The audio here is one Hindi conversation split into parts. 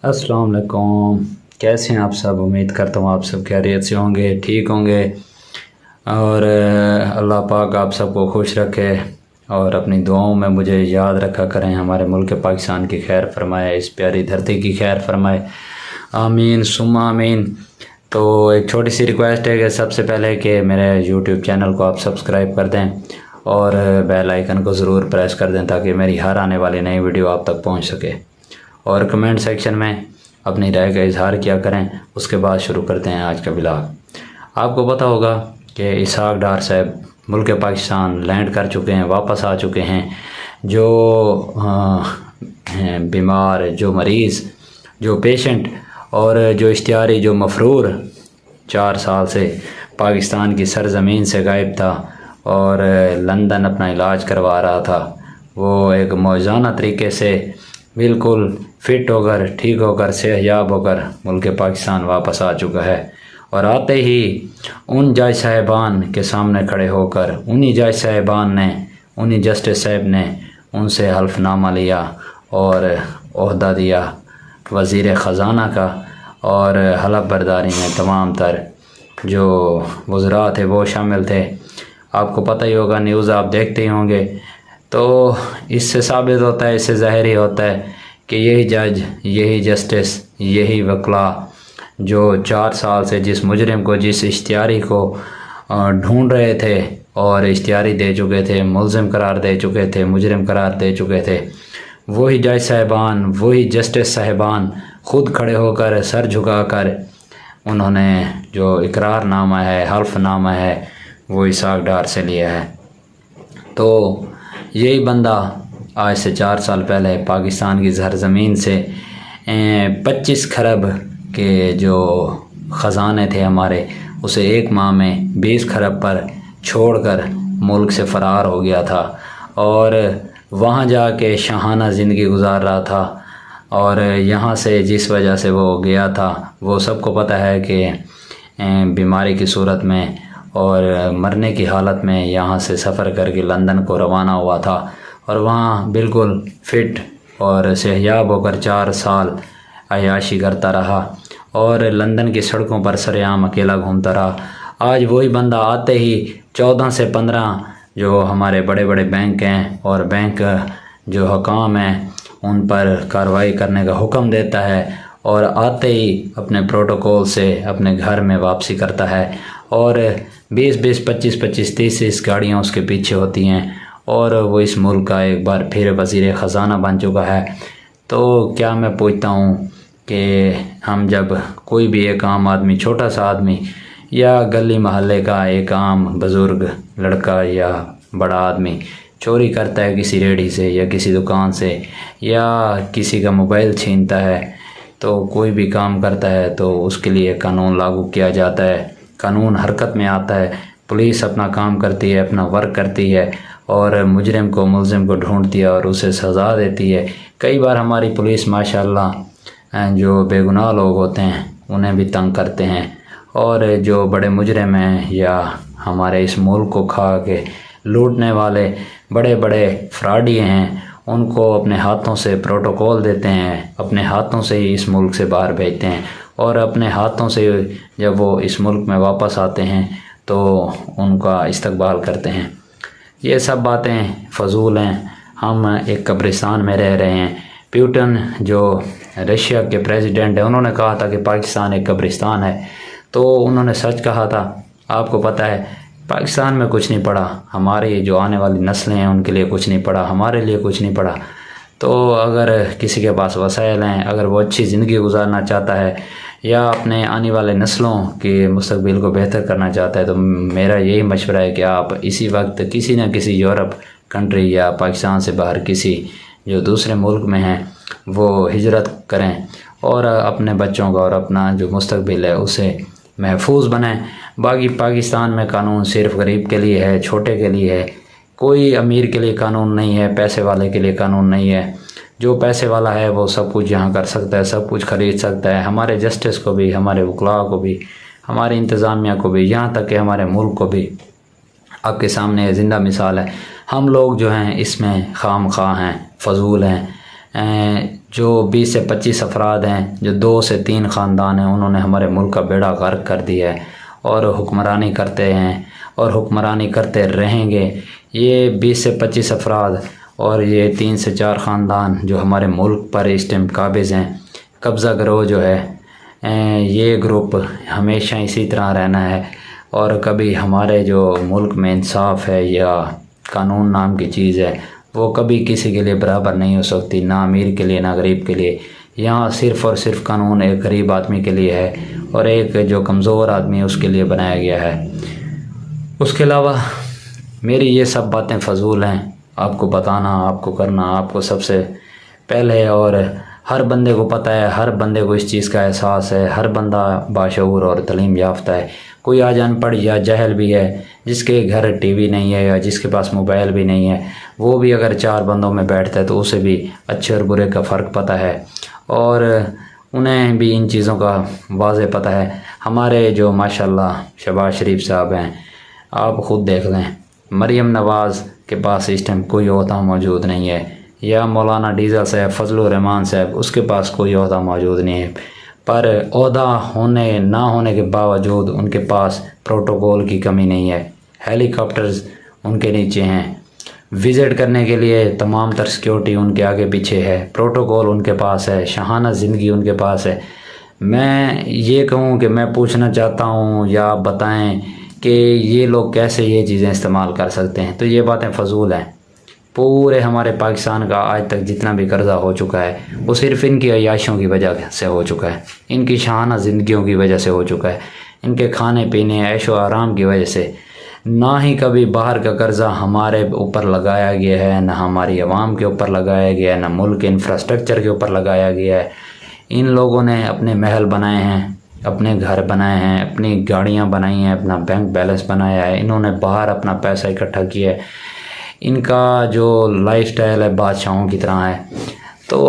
अस्सलाम वालेकुम। कैसे हैं आप सब? उम्मीद करता हूँ आप सब खैरियत से होंगे, ठीक होंगे। और अल्लाह पाक आप सबको खुश रखे और अपनी दुआओं में मुझे याद रखा करें। हमारे मुल्क पाकिस्तान की खैर फरमाए, इस प्यारी धरती की खैर फरमाए। आमीन सुम्मा आमीन। तो एक छोटी सी रिक्वेस्ट है कि सबसे पहले कि मेरे यूट्यूब चैनल को आप सब्सक्राइब कर दें और बेल आइकन को ज़रूर प्रेस कर दें ताकि मेरी हर आने वाली नई वीडियो आप तक पहुँच सके। और कमेंट सेक्शन में अपनी राय का इजहार किया करें। उसके बाद शुरू करते हैं आज का व्लॉग। आपको पता होगा कि इसहाक डार साहब मुल्क पाकिस्तान लैंड कर चुके हैं, वापस आ चुके हैं। जो बीमार, जो मरीज़, जो पेशेंट और जो इश्तिहारी, जो मफरूर 4 साल से पाकिस्तान की सरज़मीन से गायब था और लंदन अपना इलाज करवा रहा था, वो एक मौज़ाना तरीके से बिल्कुल फ़िट होकर, ठीक होकर, सेहयाब होकर मुल्क पाकिस्तान वापस आ चुका है। और आते ही उन जज साहिबान के सामने खड़े होकर उन्हीं जज साहिबान ने, उन्हीं जस्टिस साहब ने उनसे हल्फनामा लिया और ओहदा दिया वज़ीर ख़ज़ाना का। और हलफ बर्दारी में तमाम तर जो वज़रा थे वो शामिल थे। आपको पता ही होगा, न्यूज़ आप देखते ही होंगे। तो इससे साबित होता है, इससे ज़ाहिर ही होता है कि यही जज, यही जस्टिस, यही वकला जो 4 साल से जिस मुजरिम को, जिस इश्तिहारी को ढूंढ रहे थे और इश्तिहारी दे चुके थे, मुल्ज़िम करार दे चुके थे, मुजरिम करार दे चुके थे, वही जज साहिबान, वही जस्टिस साहिबान ख़ुद खड़े होकर, सर झुकाकर उन्होंने जो इकरारनामा है, हल्फनामा है, वो इसहाक डार से लिया है। तो यही बंदा आज से 4 साल पहले पाकिस्तान की सरज़मीन से 25 खरब के जो ख़जाने थे हमारे, उसे 1 माह में 20 खरब पर छोड़कर मुल्क से फ़रार हो गया था और वहाँ जाके शाहाना ज़िंदगी गुजार रहा था। और यहाँ से जिस वजह से वो गया था वो सबको पता है कि बीमारी की सूरत में और मरने की हालत में यहाँ से सफ़र करके लंदन को रवाना हुआ था और वहाँ बिल्कुल फ़िट और सेहयाब होकर 4 साल अय्याशी करता रहा और लंदन की सड़कों पर सरेआम अकेला घूमता रहा। आज वही बंदा आते ही 14 से 15 जो हमारे बड़े बड़े बैंक हैं और बैंक जो हुकाम हैं उन पर कार्रवाई करने का हुक्म देता है और आते ही अपने प्रोटोकॉल से अपने घर में वापसी करता है। और 20-20, 25-25, 30-30 गाड़ियाँ उसके पीछे होती हैं और वो इस मुल्क का एक बार फिर वज़ीर ख़ज़ाना बन चुका है। तो क्या मैं पूछता हूँ कि हम जब कोई भी एक आम आदमी, छोटा सा आदमी या गली महल्ले का एक आम बुज़ुर्ग लड़का या बड़ा आदमी चोरी करता है किसी रेहड़ी से या किसी दुकान से या किसी का मोबाइल छीनता है, तो कोई भी काम करता है तो उसके लिए कानून लागू किया जाता है, कानून हरकत में आता है, पुलिस अपना काम करती है, अपना वर्क करती है और मुजरिम को, मुल्ज़िम को ढूंढती है और उसे सज़ा देती है। कई बार हमारी पुलिस माशाल्लाह जो बेगुनाह लोग होते हैं उन्हें भी तंग करते हैं और जो बड़े मुजरिम हैं या हमारे इस मुल्क को खा के लूटने वाले बड़े बड़े फ्रॉडी हैं, उनको अपने हाथों से प्रोटोकॉल देते हैं, अपने हाथों से ही इस मुल्क से बाहर भेजते हैं और अपने हाथों से जब वो इस मुल्क में वापस आते हैं तो उनका इस्तकबाल करते हैं। ये सब बातें फ़जूल हैं। हम एक कब्रिस्तान में रह रहे हैं। पुतिन जो रशिया के प्रेसिडेंट हैं, उन्होंने कहा था कि पाकिस्तान एक कब्रिस्तान है, तो उन्होंने सच कहा था। आपको पता है पाकिस्तान में कुछ नहीं पड़ा, हमारी जो आने वाली नस्लें हैं उनके लिए कुछ नहीं पड़ा, हमारे लिए कुछ नहीं पड़ा। तो अगर किसी के पास वसाइल हैं, अगर वो अच्छी ज़िंदगी गुजारना चाहता है या अपने आने वाले नस्लों के मुस्तकबिल को बेहतर करना चाहता है, तो मेरा यही मशवरा है कि आप इसी वक्त किसी न किसी यूरोप कंट्री या पाकिस्तान से बाहर किसी जो दूसरे मुल्क में हैं वो हिजरत करें और अपने बच्चों का और अपना जो मुस्तकबिल है उसे महफूज बनाएं। बाकी पाकिस्तान में कानून सिर्फ़ गरीब के लिए है, छोटे के लिए है, कोई अमीर के लिए कानून नहीं है, पैसे वाले के लिए कानून नहीं है। जो पैसे वाला है वो सब कुछ यहाँ कर सकता है, सब कुछ ख़रीद सकता है। हमारे जस्टिस को भी, हमारे वकला को भी, हमारी इंतज़ामिया को भी, यहाँ तक कि हमारे मुल्क को भी। आपके सामने ज़िंदा मिसाल है। हम लोग जो हैं इसमें खाम खा हैं, फ़जूल हैं, जो 20 से 25 अफराद हैं, जो 2 से 3 ख़ानदान हैं, उन्होंने हमारे मुल्क का बेड़ा गर्क कर दिया है और हुक्मरानी करते हैं और हुक्मरानी करते रहेंगे। ये 20 से 25 अफराद और ये 3 से 4 ख़ानदान जो हमारे मुल्क पर इस टाइम काबिज़ हैं, कब्ज़ा गिरोह जो है, ये ग्रुप हमेशा इसी तरह रहना है और कभी हमारे जो मुल्क में इंसाफ है या कानून नाम की चीज़ है वो कभी किसी के लिए बराबर नहीं हो सकती, ना अमीर के लिए ना गरीब के लिए। यहाँ सिर्फ़ और सिर्फ कानून एक गरीब आदमी के लिए है और एक जो कमज़ोर आदमी है उसके लिए बनाया गया है। उसके अलावा मेरी ये सब बातें फ़जूल हैं, आपको बताना, आपको करना, आपको सबसे पहले। और हर बंदे को पता है, हर बंदे को इस चीज़ का एहसास है, हर बंदा बाशऊर और तलीम याफ्ता है। कोई आज अनपढ़ या जहल भी है, जिसके घर टीवी नहीं है या जिसके पास मोबाइल भी नहीं है, वो भी अगर 4 बंदों में बैठता है तो उसे भी अच्छे और बुरे का फ़र्क पता है और उन्हें भी इन चीज़ों का वाज़े पता है। हमारे जो माशाल्लाह शहबाज शरीफ साहब हैं, आप ख़ुद देख लें, मरियम नवाज़ के पास इस टाइम कोई ओहदा मौजूद नहीं है, या मौलाना डीज़ा साहब, फजलुर रहमान साहब, उसके पास कोई ओहदा मौजूद नहीं है। पर ओहदा होने ना होने के बावजूद उनके पास प्रोटोकॉल की कमी नहीं है। हेलीकॉप्टर्स उनके नीचे हैं, विज़िट करने के लिए तमाम तर सिक्योरिटी उनके आगे पीछे है, प्रोटोकॉल उनके पास है, शाहाना ज़िंदगी उनके पास है। मैं ये कहूँ कि मैं पूछना चाहता हूँ या आप बताएं कि ये लोग कैसे ये चीज़ें इस्तेमाल कर सकते हैं, तो ये बातें फ़जूल हैं। पूरे हमारे पाकिस्तान का आज तक जितना भी कर्ज़ा हो चुका है वो सिर्फ़ इनकी अय्याशियों की वजह से हो चुका है, इनकी शाहाना ज़िंदगियों की वजह से हो चुका है, इनके खाने पीने ऐशो आराम की वजह से। ना ही कभी बाहर का कर्ज़ा हमारे ऊपर लगाया गया है, ना हमारी आवाम के ऊपर लगाया गया है, ना मुल्क के इंफ्रास्ट्रक्चर के ऊपर लगाया गया है। इन लोगों ने अपने महल बनाए हैं, अपने घर बनाए हैं, अपनी गाड़ियाँ बनाई हैं, अपना बैंक बैलेंस बनाया है, इन्होंने बाहर अपना पैसा इकट्ठा किया है। इनका जो लाइफस्टाइल है बादशाहों की तरह है। तो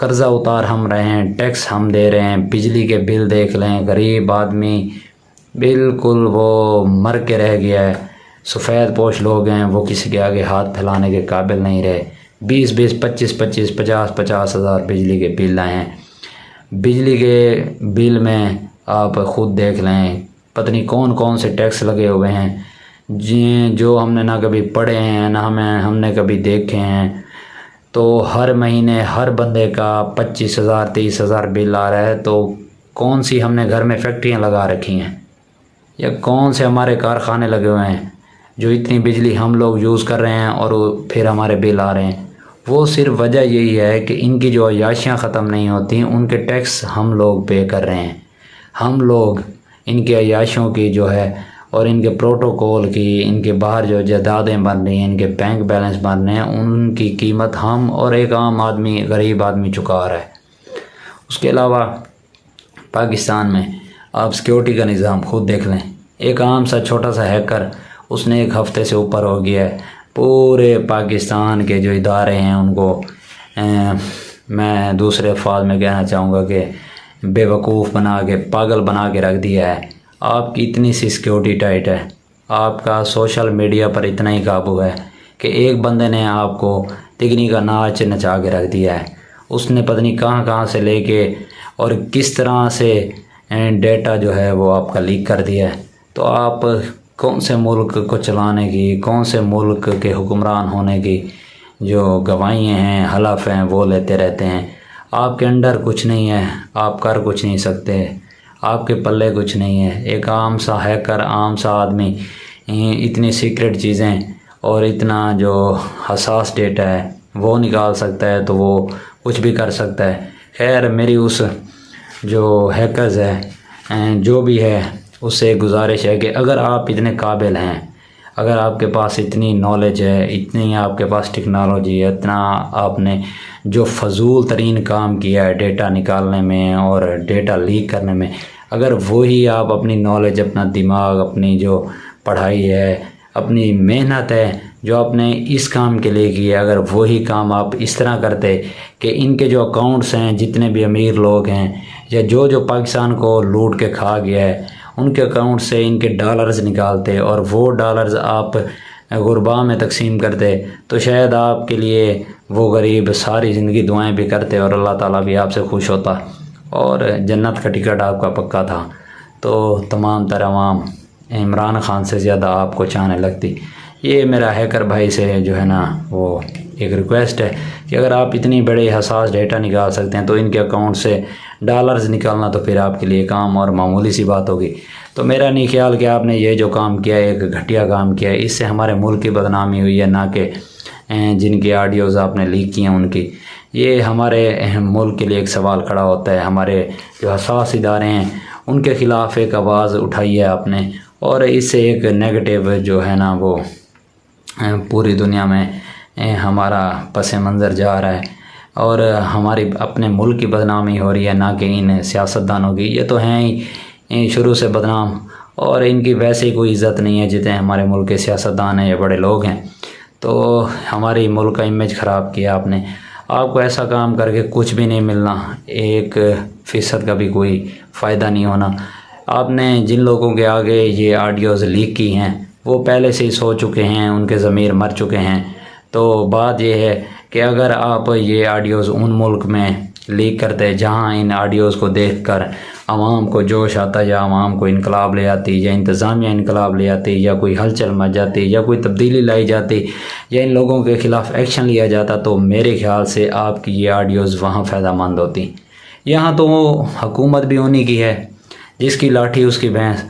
कर्ज़ा उतार हम रहे हैं, टैक्स हम दे रहे हैं, बिजली के बिल देख लें, गरीब आदमी बिल्कुल वो मर के रह गया है। सफ़ेद पोश लोग हैं, वो किसी के आगे हाथ फैलाने के काबिल नहीं रहे। 20-20, 25-25, 50-50 हज़ार बिजली के बिल आए हैं। बिजली के बिल में आप ख़ुद देख लें, पता नहीं कौन कौन से टैक्स लगे हुए हैं जो हमने ना कभी पढ़े हैं ना हमने कभी देखे हैं। तो हर महीने हर बंदे का 25,000 30,000 बिल आ रहा है। तो कौन सी हमने घर में फैक्ट्रियाँ लगा रखी हैं या कौन से हमारे कारखाने लगे हुए हैं जो इतनी बिजली हम लोग यूज़ कर रहे हैं और फिर हमारे बिल आ रहे हैं। वो सिर्फ वजह यही है कि इनकी जो अय्याशियाँ ख़त्म नहीं होती, उनके टैक्स हम लोग पे कर रहे हैं। हम लोग इनके अय्याशियों की जो है और इनके प्रोटोकॉल की, इनके बाहर जो जायदादें बन रही हैं, इनके बैंक बैलेंस बन रहे हैं, उनकी कीमत हम और एक आम आदमी, गरीब आदमी चुका रहा है। उसके अलावा पाकिस्तान में आप सिक्योरिटी का निज़ाम खुद देख लें। एक आम सा छोटा सा हैकर, उसने 1 हफ़्ते से ऊपर हो गया है पूरे पाकिस्तान के जो इदारे हैं उनको मैं दूसरे अल्फाज में कहना चाहूँगा कि बेवकूफ़ बना के, पागल बना के रख दिया है। आपकी इतनी सी सिक्योरिटी टाइट है, आपका सोशल मीडिया पर इतना ही काबू है कि एक बंदे ने आपको तिगनी का नाच नचा के रख दिया है। उसने पता नहीं कहाँ कहाँ से लेके और किस तरह से डेटा जो है वो आपका लीक कर दिया है। तो आप कौन से मुल्क को चलाने की, कौन से मुल्क के हुक्मरान होने की जो गवाहियाँ हैं, हलफ हैं, वो लेते रहते हैं। आपके अंडर कुछ नहीं है, आप कर कुछ नहीं सकते, आपके पल्ले कुछ नहीं है। एक आम सा हैकर, आम सा आदमी इतनी सीक्रेट चीज़ें और इतना जो हसास डेटा है वो निकाल सकता है, तो वो कुछ भी कर सकता है। खैर, मेरी उस जो हैकर्स है जो भी है उससे गुजारिश है कि अगर आप इतने काबिल हैं, अगर आपके पास इतनी नॉलेज है, इतनी आपके पास टेक्नोलॉजी है, इतना आपने जो फजूल तरीन काम किया है डेटा निकालने में और डेटा लीक करने में, अगर वही आप अपनी नॉलेज, अपना दिमाग, अपनी जो पढ़ाई है, अपनी मेहनत है जो आपने इस काम के लिए की है, अगर वही काम आप इस तरह करते कि इनके जो अकाउंट्स हैं, जितने भी अमीर लोग हैं या जो पाकिस्तान को लूट के खा गया है, उनके अकाउंट से इनके डॉलर्स निकालते और वो डॉलर्स आप गुरबा में तकसीम करते तो शायद आपके लिए वो गरीब सारी ज़िंदगी दुआएं भी करते और अल्लाह ताला भी आपसे खुश होता और जन्नत का टिकट आपका पक्का था। तो तमाम तर अवाम इमरान खान से ज़्यादा आपको चाहने लगती। ये मेरा हैकर भाई से जो है ना वो एक रिक्वेस्ट है कि अगर आप इतनी बड़े हसास डेटा निकाल सकते हैं तो इनके अकाउंट से डॉलर्स निकालना तो फिर आपके लिए काम और मामूली सी बात होगी। तो मेरा नहीं ख्याल कि आपने ये जो काम किया है एक घटिया काम किया है, इससे हमारे मुल्क की बदनामी हुई है, ना कि जिनकी ऑडियोज़ आपने लीक की हैं उनकी। ये हमारे मुल्क के लिए एक सवाल खड़ा होता है। हमारे जो हसास इदारे हैं उनके ख़िलाफ़ एक आवाज़ उठाई है आपने और इससे एक नेगेटिव जो है ना वो पूरी दुनिया में हमारा पस मंज़र जा रहा है और हमारी अपने मुल्क की बदनामी हो रही है, ना कि इन सियासतदानों की। ये तो हैं ही शुरू से बदनाम और इनकी वैसे ही कोई इज़्ज़त नहीं है जितने हमारे मुल्क के सियासतदान हैं या बड़े लोग हैं। तो हमारी मुल्क का इमेज ख़राब किया आपने। आपको ऐसा काम करके कुछ भी नहीं मिलना, 1% का भी कोई फ़ायदा नहीं होना। आपने जिन लोगों के आगे ये ऑडियोज़ लीक की हैं वो पहले से ही सो चुके हैं, उनके ज़मीर मर चुके हैं। तो बात यह है कि अगर आप ये ऑडियोज़ उन मुल्क में लीक करते जहाँ इन ऑडियोज़ को देखकर आवाम को जोश आता या आवाम को इनकलाब ले आती या इंतज़ामिया इनकलाब ले आती या कोई हलचल मच जाती या कोई तब्दीली लाई जाती या इन लोगों के ख़िलाफ़ एक्शन लिया जाता, तो मेरे ख़्याल से आपकी ये ऑडियोज़ वहाँ फ़ायदेमंद होती। यहाँ तो हुकूमत भी उन्हीं की है, जिसकी लाठी उसकी भैंस।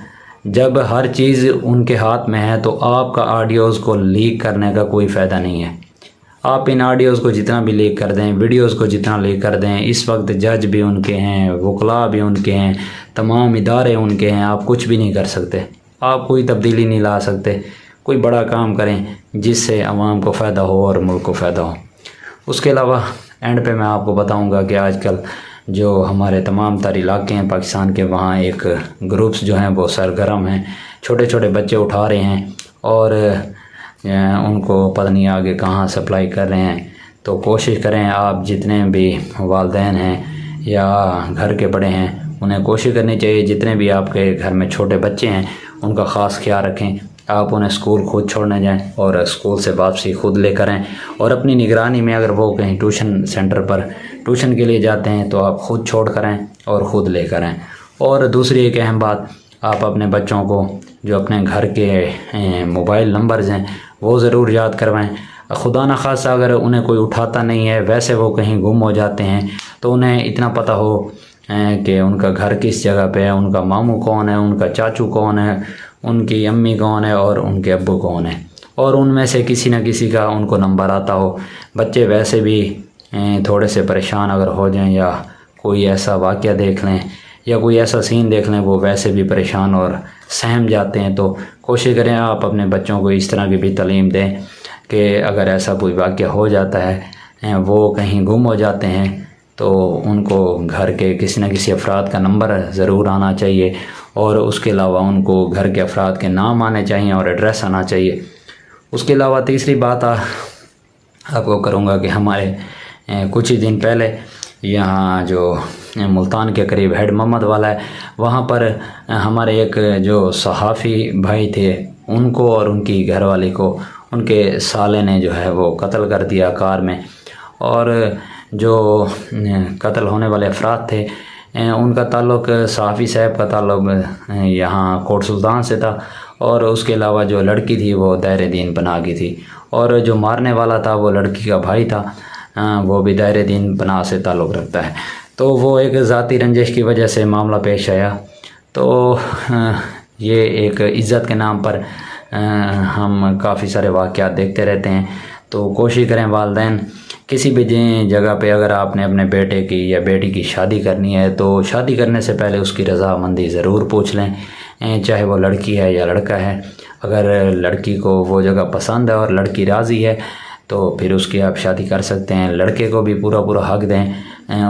जब हर चीज़ उनके हाथ में है तो आपका ऑडियोज़ को लीक करने का कोई फ़ायदा नहीं है। आप इन ऑडियोज़ को जितना भी लीक कर दें, वीडियोज़ को जितना लीक कर दें, इस वक्त जज भी उनके हैं, वकला भी उनके हैं, तमाम इदारे उनके हैं, आप कुछ भी नहीं कर सकते। आप कोई तब्दीली नहीं ला सकते। कोई बड़ा काम करें जिससे आवाम को फ़ायदा हो और मुल्क को फ़ायदा हो। उसके अलावा एंड पे मैं आपको बताऊँगा कि आजकल जो हमारे तमाम तर इलाके हैं पाकिस्तान के, वहाँ एक ग्रुप्स जो हैं वो सरगर्म हैं, छोटे छोटे बच्चे उठा रहे हैं और उनको पता नहीं आगे कहाँ सप्लाई कर रहे हैं। तो कोशिश करें आप जितने भी वालिदैन हैं या घर के बड़े हैं उन्हें कोशिश करनी चाहिए, जितने भी आपके घर में छोटे बच्चे हैं उनका ख़ास ख्याल रखें। आप उन्हें स्कूल खुद छोड़ने जाएं और स्कूल से वापसी खुद लेकर आएँ और अपनी निगरानी में अगर वो कहीं ट्यूशन सेंटर पर ट्यूशन के लिए जाते हैं तो आप खुद छोड़ कर आएँ और ख़ुद लेकर आएँ। और दूसरी एक अहम बात, आप अपने बच्चों को जो अपने घर के मोबाइल नंबर्स हैं वो ज़रूर याद करवाएं। खुदा न खासा अगर उन्हें कोई उठाता नहीं है, वैसे वो कहीं गुम हो जाते हैं, तो उन्हें इतना पता हो कि उनका घर किस जगह पे है, उनका मामू कौन है, उनका चाचू कौन है, उनकी अम्मी कौन है और उनके अब्बू कौन है, और उनमें से किसी न किसी का उनको नंबर आता हो। बच्चे वैसे भी थोड़े से परेशान अगर हो जाएं या कोई ऐसा वाक़या देख लें या कोई ऐसा सीन देख लें, वो वैसे भी परेशान और सहम जाते हैं। तो कोशिश करें आप अपने बच्चों को इस तरह की भी तालीम दें कि अगर ऐसा कोई वाक़या हो जाता है, वो कहीं गुम हो जाते हैं, तो उनको घर के किसी न किसी अफराद का नंबर ज़रूर आना चाहिए और उसके अलावा उनको घर के अफराद के नाम आने चाहिए और एड्रेस आना चाहिए। उसके अलावा तीसरी बात आपको करूँगा कि हमारे कुछ ही दिन पहले यहाँ जो मुल्तान के करीब हेड मोहम्मद वाला है, वहाँ पर हमारे एक जो सहाफ़ी भाई थे उनको और उनकी घरवाली को उनके साले ने जो है वो कत्ल कर दिया कार में। और जो कत्ल होने वाले अफराद थे उनका ताल्लुक़ सहाफ़ी साहब का ताल्लुक़ यहाँ कोट सुल्तान से था और उसके अलावा जो लड़की थी वो दायरे दीन पनाह की थी और जो मारने वाला था वो लड़की का भाई था, वो भी दायरे दीन पनाह से ताल्लुक़ रखता है। तो वो एक ज़ाती रंजिश की वजह से मामला पेश आया। तो ये एक इज़्ज़त के नाम पर हम काफ़ी सारे वाक़यात देखते रहते हैं। तो कोशिश करें वालिदैन किसी भी जगह पे अगर आपने अपने बेटे की या बेटी की शादी करनी है तो शादी करने से पहले उसकी रज़ामंदी ज़रूर पूछ लें, चाहे वो लड़की है या लड़का है। अगर लड़की को वो जगह पसंद है और लड़की राज़ी है तो फिर उसकी आप शादी कर सकते हैं। लड़के को भी पूरा हक दें,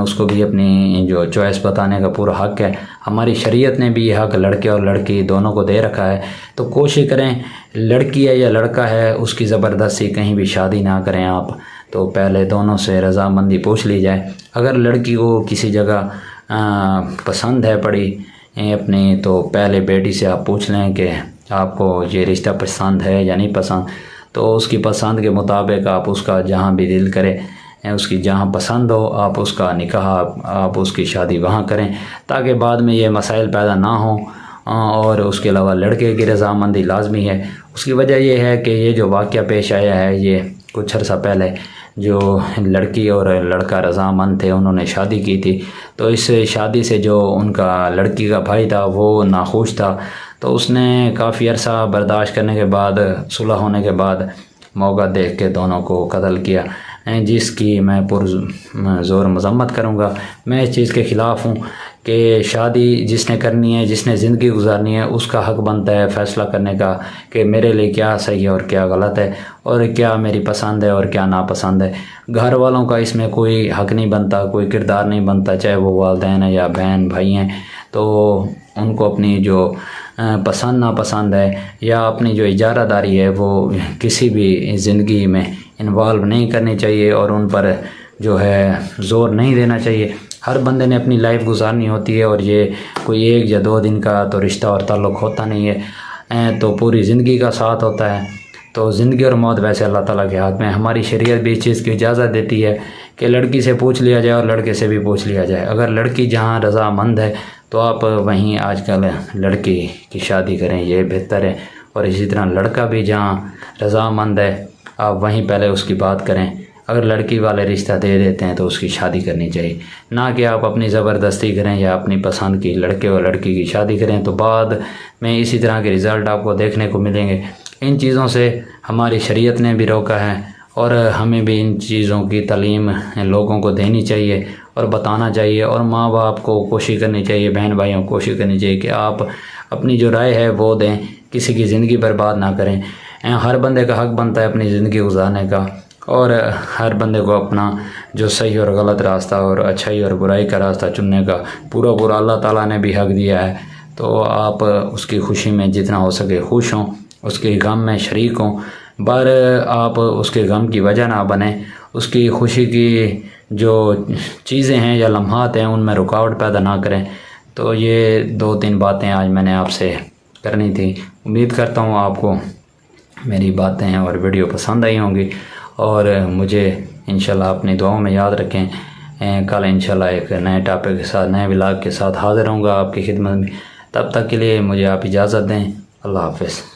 उसको भी अपनी जो चॉइस बताने का पूरा हक है। हमारी शरीयत ने भी ये हक लड़के और लड़की दोनों को दे रखा है। तो कोशिश करें लड़की है या लड़का है उसकी ज़बरदस्ती कहीं भी शादी ना करें आप, तो पहले दोनों से रज़ामंदी पूछ ली जाए। अगर लड़की को किसी जगह पसंद है पड़ी अपनी, तो पहले बेटी से आप पूछ लें कि आपको ये रिश्ता पसंद है या नहीं पसंद। तो उसकी पसंद के मुताबिक आप उसका जहाँ भी दिल करे, उसकी जहाँ पसंद हो आप उसका निकाह आप उसकी शादी वहाँ करें, ताकि बाद में ये मसाइल पैदा ना हों। और उसके अलावा लड़के की रज़ामंदी लाजमी है। उसकी वजह यह है कि ये जो वाक़या पेश आया है, ये कुछ अर्सा पहले जो लड़की और लड़का रज़ामंद थे, उन्होंने शादी की थी, तो इस शादी से जो उनका लड़की का भाई था वो नाखुश था, तो उसने काफ़ी अर्सा बर्दाश्त करने के बाद, सुलह होने के बाद मौका देख के दोनों को कत्ल किया, जिसकी मैं पुरज़ोर मज़म्मत करूँगा। मैं इस चीज़ के ख़िलाफ़ हूँ कि शादी जिसने करनी है, जिसने ज़िंदगी गुजारनी है, उसका हक़ बनता है फ़ैसला करने का कि मेरे लिए क्या सही है और क्या गलत है, और क्या मेरी पसंद है और क्या नापसंद है। घर वालों का इसमें कोई हक़ नहीं बनता, कोई किरदार नहीं बनता, चाहे वो वालिदैन हैं या बहन भाई हैं। तो उनको अपनी जो पसंद नापसंद है या अपनी जो इजारादारी है वो किसी भी ज़िंदगी में इन्वॉल्व नहीं करनी चाहिए, और उन पर जो है ज़ोर नहीं देना चाहिए। हर बंदे ने अपनी लाइफ गुजारनी होती है, और ये कोई 1 या 2 दिन का तो रिश्ता और ताल्लुक़ होता नहीं है, तो पूरी ज़िंदगी का साथ होता है। तो ज़िंदगी और मौत वैसे अल्लाह ताला के हाथ में। हमारी शरीयत भी इस चीज़ की इजाज़त देती है कि लड़की से पूछ लिया जाए और लड़के से भी पूछ लिया जाए। अगर लड़की जहाँ रज़ामंद है तो आप वहीं आजकल लड़की की शादी करें, ये बेहतर है। और इसी तरह लड़का भी जहाँ रज़ामंद है आप वहीं पहले उसकी बात करें। अगर लड़की वाले रिश्ता दे देते हैं तो उसकी शादी करनी चाहिए, ना कि आप अपनी ज़बरदस्ती करें या अपनी पसंद की लड़के और लड़की की शादी करें, तो बाद में इसी तरह के रिज़ल्ट आपको देखने को मिलेंगे। इन चीज़ों से हमारी शरीयत ने भी रोका है, और हमें भी इन चीज़ों की तालीम लोगों को देनी चाहिए और बताना चाहिए। और माँ बाप को कोशिश करनी चाहिए, बहन भाइयों को कोशिश करनी चाहिए कि आप अपनी जो राय है वो दें, किसी की ज़िंदगी बर्बाद ना करें। हर बंदे का हक़ बनता है अपनी ज़िंदगी गुजारने का, और हर बंदे को अपना जो सही और गलत रास्ता और अच्छाई और बुराई का रास्ता चुनने का पूरा अल्लाह ताला ने भी हक़ दिया है। तो आप उसकी खुशी में जितना हो सके खुश हों, उसके गम में शरीक हों, पर आप उसके गम की वजह ना बने। उसकी खुशी की जो चीज़ें हैं या लम्हात हैं उनमें रुकावट पैदा ना करें। तो ये 2-3 बातें आज मैंने आपसे करनी थी। उम्मीद करता हूँ आपको मेरी बातें और वीडियो पसंद आई होंगी, और मुझे इंशाल्लाह अपनी दुआओं में याद रखें। कल इंशाल्लाह एक नए टॉपिक के साथ, नए व्लॉग के साथ हाज़िर होऊंगा आपकी खिदमत में। तब तक के लिए मुझे आप इजाज़त दें। अल्लाह हाफ़िज़।